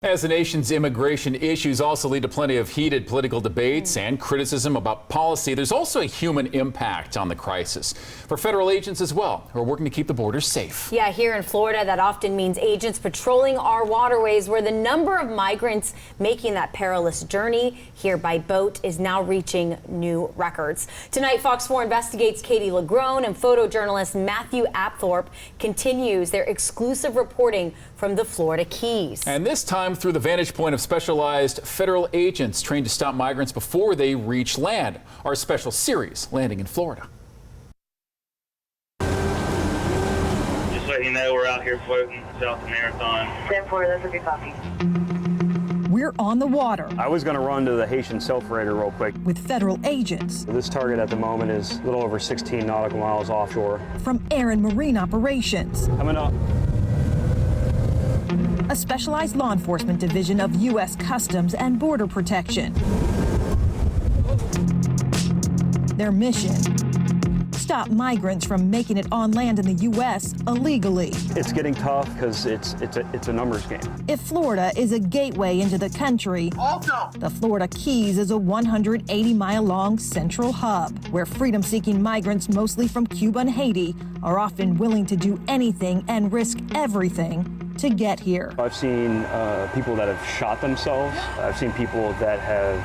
As the nation's immigration issues also lead to plenty of heated political debates and criticism about policy, there's also a human impact on the crisis for federal agents as well, who are working to keep the borders safe. Yeah, here in Florida, that often means agents patrolling our waterways, where the number of migrants making that perilous journey here by boat is now reaching new records. Tonight, Fox 4 Investigates Katie LaGrone and photojournalist Matthew Apthorp continues their exclusive reporting from the Florida Keys. And this time through the vantage point of specialized federal agents trained to stop migrants before they reach land. Our special series, Landing in Florida. Just letting you know, we're out here floating south of Marathon. 10-4, that's a good copy. We're on the water. I was going to run to the Haitian self-freighter real quick. With federal agents. This target at the moment is a little over 16 nautical miles offshore. From air and marine operations. Coming up. A specialized law enforcement division of U.S. Customs and Border Protection. Their mission: stop migrants from making it on land in the U.S. illegally. It's getting tough because it's a numbers game. If Florida is a gateway into the country, the Florida Keys is a 180-mile-long central hub where freedom-seeking migrants, mostly from Cuba and Haiti, are often willing to do anything and risk everything to get here. I've seen people that have shot themselves. I've seen people that have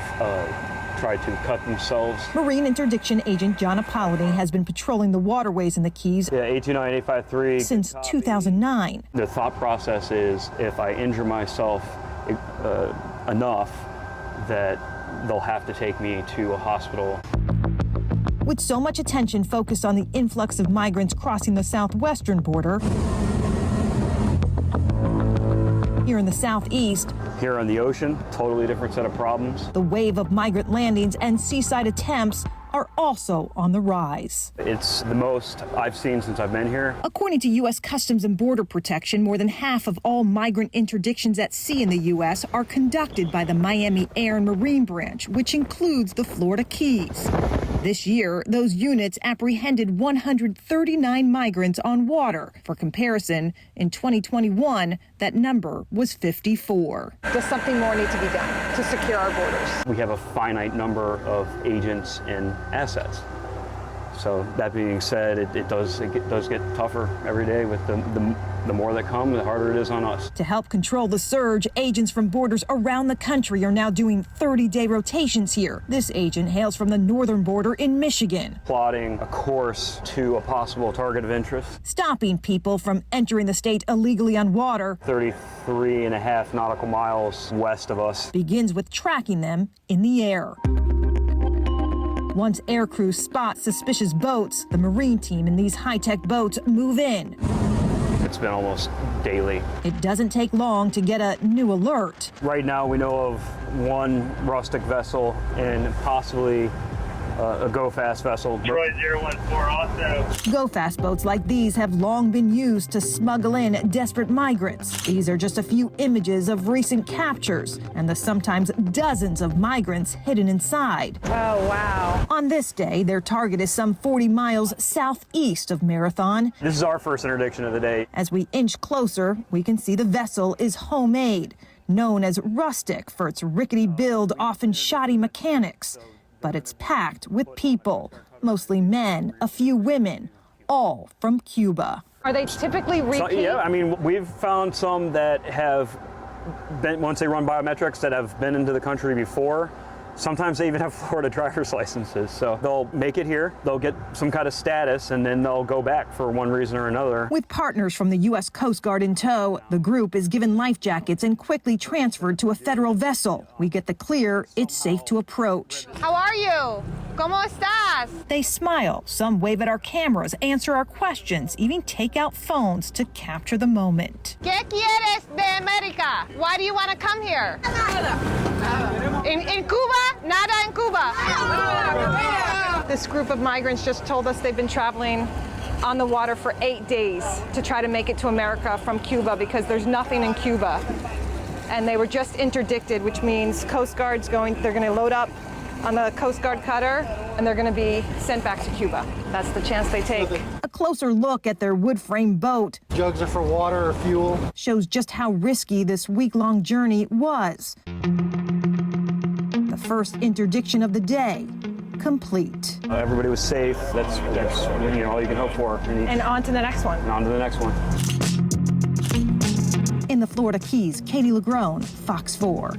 tried to cut themselves. Marine Interdiction Agent John Apollonie has been patrolling the waterways in the Keys 829-853 since 2009. The thought process is if I injure myself enough that they'll have to take me to a hospital. With so much attention focused on the influx of migrants crossing the southwestern border, here in the southeast, here on the ocean, totally different set of problems. The wave of migrant landings and seaside attempts are also on the rise. It's the most I've seen since I've been here. According to U.S. Customs and Border Protection, more than half of all migrant interdictions at sea in the U.S. are conducted by the Miami Air and Marine Branch, which includes the Florida Keys. This year, those units apprehended 139 migrants on water. For comparison, in 2021, that number was 54. Does something more need to be done to secure our borders? We have a finite number of agents and assets. So that being said, it does get tougher every day with the more that come, the harder it is on us. To help control the surge, agents from borders around the country are now doing 30-day rotations here. This agent hails from the northern border in Michigan. Plotting a course to a possible target of interest. Stopping people from entering the state illegally on water. 33.5 nautical miles west of us. Begins with tracking them in the air. Once air crews spot suspicious boats, the Marine team in these high-tech boats move in. It's been almost daily. It doesn't take long to get a new alert. Right now we know of one rustic vessel and possibly a go-fast vessel. Troy 014 also. Go-fast boats like these have long been used to smuggle in desperate migrants. These are just a few images of recent captures and the sometimes dozens of migrants hidden inside. Oh, wow. On this day, their target is some 40 miles southeast of Marathon. This is our first interdiction of the day. As we inch closer, we can see the vessel is homemade, known as rustic for its rickety build, often shoddy mechanics. But it's packed with people, mostly men, a few women, all from Cuba. Are they typically repeat? Yeah, I mean, we've found some that have been, once they run biometrics, that have been into the country before. Sometimes they even have Florida driver's licenses. So they'll make it here, they'll get some kind of status, and then they'll go back for one reason or another. With partners from the U.S. Coast Guard in tow, the group is given life jackets and quickly transferred to a federal vessel. We get the clear, it's safe to approach. How are you? ¿Cómo estás? They smile, some wave at our cameras, answer our questions, even take out phones to capture the moment. ¿Qué quieres de América? Why do you want to come here? In Cuba? Nada en Cuba. This group of migrants just told us they've been traveling on the water for 8 days to try to make it to America from Cuba because there's nothing in Cuba. And they were just interdicted, which means Coast Guard's they're going to load up on the Coast Guard cutter, and they're going to be sent back to Cuba. That's the chance they take. A closer look at their wood frame boat Jugs are for water or fuel. shows just how risky this week-long journey was. The first interdiction of the day complete. Everybody was safe. That's all you can hope for. And on to the next one. And on to the next one. In the Florida Keys, Katie LaGrone, Fox 4.